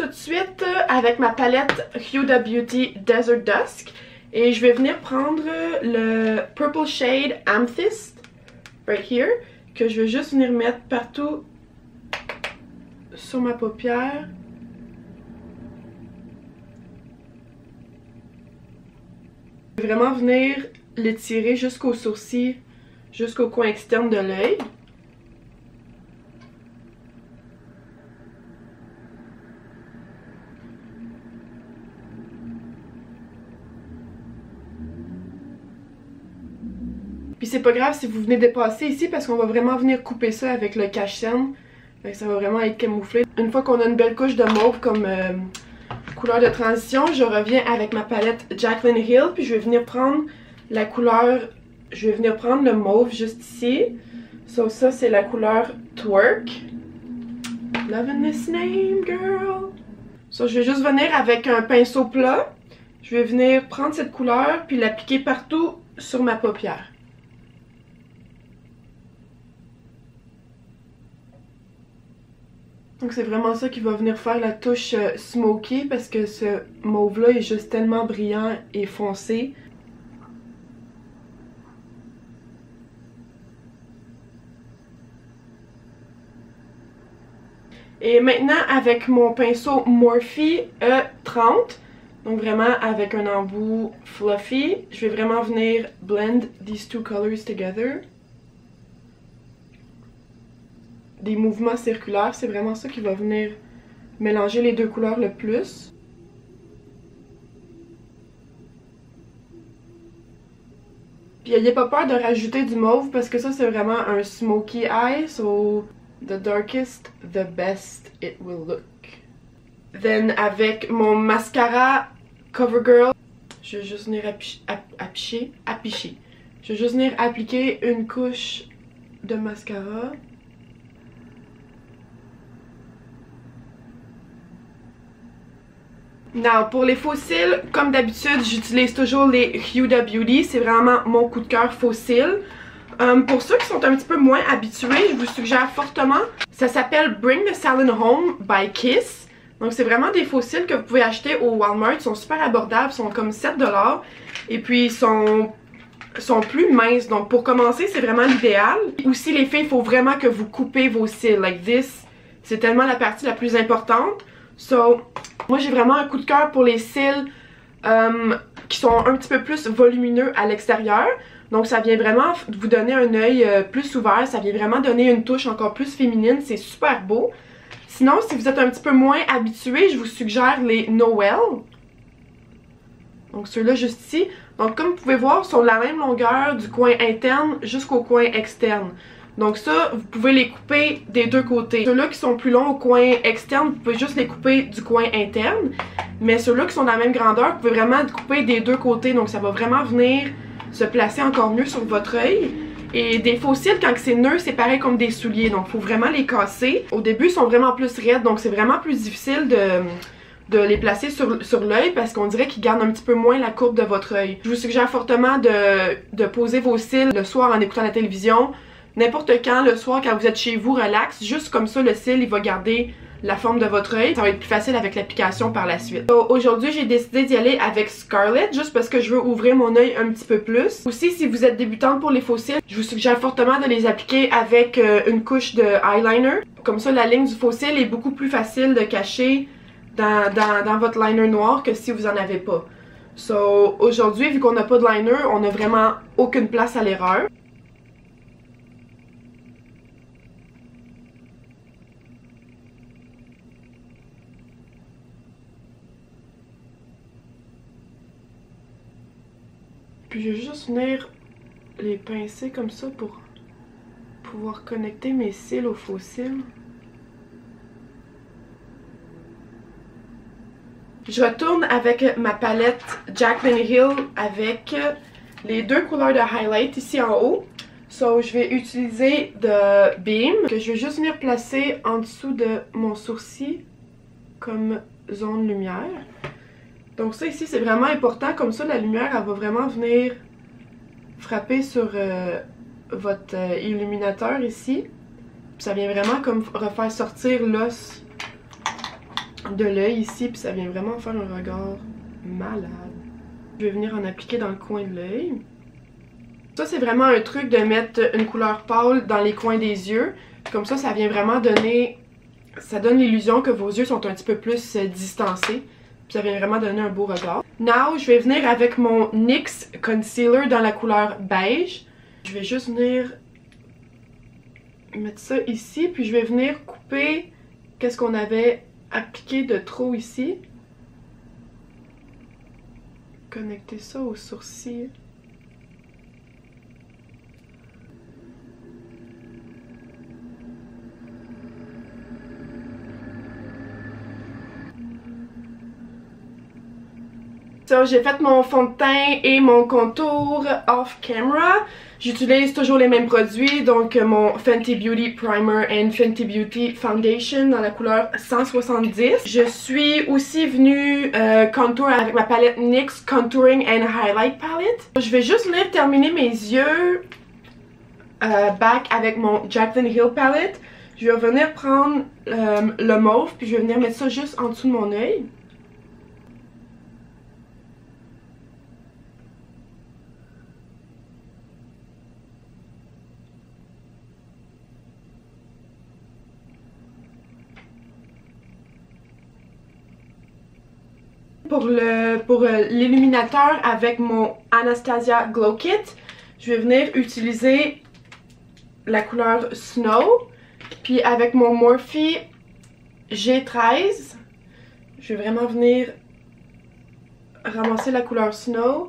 tout de suite avec ma palette Huda Beauty Desert Dusk. Et je vais venir prendre le Purple Shade Amethyst, right here, que je vais juste venir mettre partout sur ma paupière. Je vais vraiment venir l'étirer jusqu'au sourcil, jusqu'au coin externe de l'œil. Puis c'est pas grave si vous venez dépasser ici parce qu'on va vraiment venir couper ça avec le cache-cerne. Ça va vraiment être camouflé. Une fois qu'on a une belle couche de mauve comme couleur de transition, je reviens avec ma palette Jaclyn Hill. Puis je vais venir prendre la couleur, je vais venir prendre le mauve juste ici. So ça c'est la couleur Twerk. Loving this name, girl. So je vais juste venir avec un pinceau plat. Je vais venir prendre cette couleur puis l'appliquer partout sur ma paupière. Donc c'est vraiment ça qui va venir faire la touche smoky parce que ce mauve là est juste tellement brillant et foncé. Et maintenant avec mon pinceau Morphe E30, donc vraiment avec un embout fluffy, je vais vraiment venir blend these two colors together. Des mouvements circulaires, c'est vraiment ça qui va venir mélanger les deux couleurs le plus. Puis n'ayez pas peur de rajouter du mauve parce que ça c'est vraiment un smoky eye, so the darkest, the best it will look. Then avec mon mascara CoverGirl, je vais juste venir appicher. Je vais juste venir appliquer une couche de mascara. Now, pour les faux cils, comme d'habitude, j'utilise toujours les Huda Beauty. C'est vraiment mon coup de cœur faux cils. Pour ceux qui sont un petit peu moins habitués, je vous suggère fortement. Ça s'appelle Bring the Salon Home by Kiss. Donc c'est vraiment des faux cils que vous pouvez acheter au Walmart. Ils sont super abordables, ils sont comme 7 $. Et puis ils sont plus minces. Donc pour commencer, c'est vraiment l'idéal. Aussi les filles, il faut vraiment que vous coupez vos cils. Like this, c'est tellement la partie la plus importante. So, moi j'ai vraiment un coup de cœur pour les cils qui sont un petit peu plus volumineux à l'extérieur. Donc ça vient vraiment vous donner un œil plus ouvert, ça vient vraiment donner une touche encore plus féminine, c'est super beau. Sinon, si vous êtes un petit peu moins habitué, je vous suggère les Noel. Donc ceux-là juste ici. Donc comme vous pouvez voir, sont de la même longueur du coin interne jusqu'au coin externe. Donc ça, vous pouvez les couper des deux côtés. Ceux-là qui sont plus longs au coin externe, vous pouvez juste les couper du coin interne. Mais ceux-là qui sont de la même grandeur, vous pouvez vraiment les couper des deux côtés. Donc ça va vraiment venir se placer encore mieux sur votre œil. Et des faux cils, quand c'est neuf, c'est pareil comme des souliers. Donc il faut vraiment les casser. Au début, ils sont vraiment plus raides. Donc c'est vraiment plus difficile de les placer sur l'œil parce qu'on dirait qu'ils gardent un petit peu moins la courbe de votre œil. Je vous suggère fortement de poser vos cils le soir en écoutant la télévision. N'importe quand, le soir, quand vous êtes chez vous, relax, juste comme ça, le cil, il va garder la forme de votre œil. Ça va être plus facile avec l'application par la suite. Aujourd'hui, j'ai décidé d'y aller avec Scarlett, juste parce que je veux ouvrir mon œil un petit peu plus. Aussi, si vous êtes débutante pour les faux cils, je vous suggère fortement de les appliquer avec une couche de eyeliner. Comme ça, la ligne du faux cil est beaucoup plus facile de cacher dans votre liner noir que si vous en avez pas. So, aujourd'hui, vu qu'on n'a pas de liner, on n'a vraiment aucune place à l'erreur. Puis je vais juste venir les pincer comme ça pour pouvoir connecter mes cils aux faux cils. Je retourne avec ma palette Jaclyn Hill avec les deux couleurs de highlight ici en haut. So je vais utiliser de Beam que je vais juste venir placer en dessous de mon sourcil comme zone lumière. Donc ça ici c'est vraiment important, comme ça la lumière elle va vraiment venir frapper sur votre illuminateur ici. Puis ça vient vraiment comme refaire sortir l'os de l'œil ici, puis ça vient vraiment faire un regard malade. Je vais venir en appliquer dans le coin de l'œil. Ça, c'est vraiment un truc de mettre une couleur pâle dans les coins des yeux. Comme ça, ça vient vraiment donner... Ça donne l'illusion que vos yeux sont un petit peu plus distancés. Puis ça vient vraiment donner un beau regard. Now, je vais venir avec mon NYX Concealer dans la couleur beige. Je vais juste venir mettre ça ici. Puis je vais venir couper qu'est-ce qu'on avait appliqué de trop ici. Connecter ça au sourcil. So, j'ai fait mon fond de teint et mon contour off camera. J'utilise toujours les mêmes produits, donc mon Fenty Beauty Primer and Fenty Beauty Foundation dans la couleur 170. Je suis aussi venue contour avec ma palette NYX Contouring and Highlight Palette. Je vais juste venir terminer mes yeux back avec mon Jaclyn Hill Palette. Je vais venir prendre le mauve, puis je vais venir mettre ça juste en dessous de mon œil. Pour l'illuminateur avec mon Anastasia Glow Kit, je vais venir utiliser la couleur Snow. Puis avec mon Morphe G13, je vais vraiment venir ramasser la couleur Snow.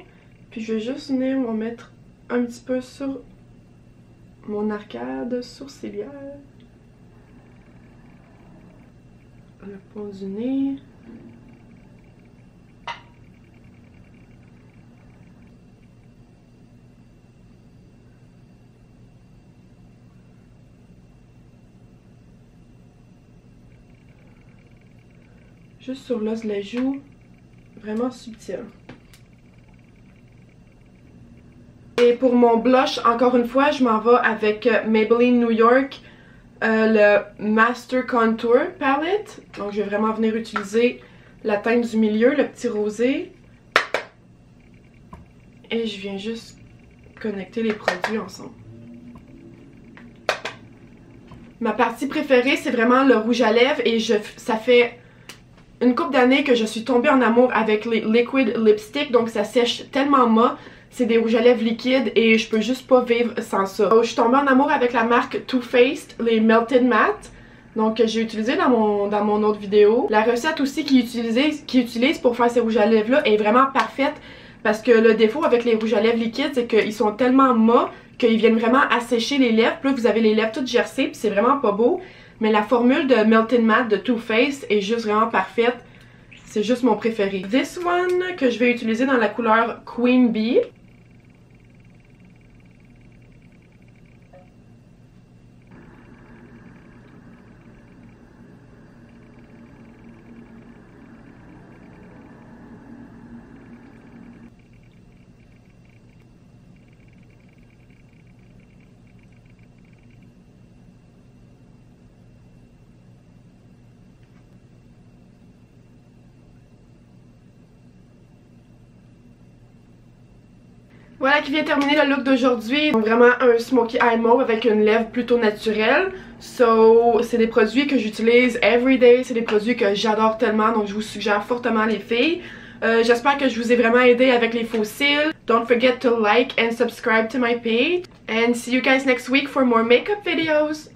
Puis je vais juste venir m'en mettre un petit peu sur mon arcade sourcilière. Le pont du nez. Juste sur l'os de la joue, vraiment subtil. Et pour mon blush, encore une fois, je m'en vais avec Maybelline New York, le Master Contour Palette. Donc je vais vraiment venir utiliser la teinte du milieu, le petit rosé. Et je viens juste connecter les produits ensemble. Ma partie préférée, c'est vraiment le rouge à lèvres et ça fait une couple d'années que je suis tombée en amour avec les liquid lipstick, donc ça sèche tellement mat. C'est des rouges à lèvres liquides et je peux juste pas vivre sans ça. Je suis tombée en amour avec la marque Too Faced, les Melted Matte. Donc j'ai utilisé dans mon autre vidéo. La recette aussi qu'ils utilisent pour faire ces rouges à lèvres là est vraiment parfaite. Parce que le défaut avec les rouges à lèvres liquides, c'est qu'ils sont tellement mat qu'ils viennent vraiment assécher les lèvres. Puis là, vous avez les lèvres toutes gercées, puis c'est vraiment pas beau. Mais la formule de Melted Matte de Too Faced est juste vraiment parfaite. C'est juste mon préféré. This one que je vais utiliser dans la couleur Queen Bee. Voilà qui vient terminer le look d'aujourd'hui. Vraiment un smokey eye mauve avec une lèvre plutôt naturelle. So, c'est des produits que j'utilise everyday. C'est des produits que j'adore tellement, donc je vous suggère fortement les filles. J'espère que je vous ai vraiment aidé avec les faux cils. Don't forget to like and subscribe to my page. And see you guys next week for more makeup videos.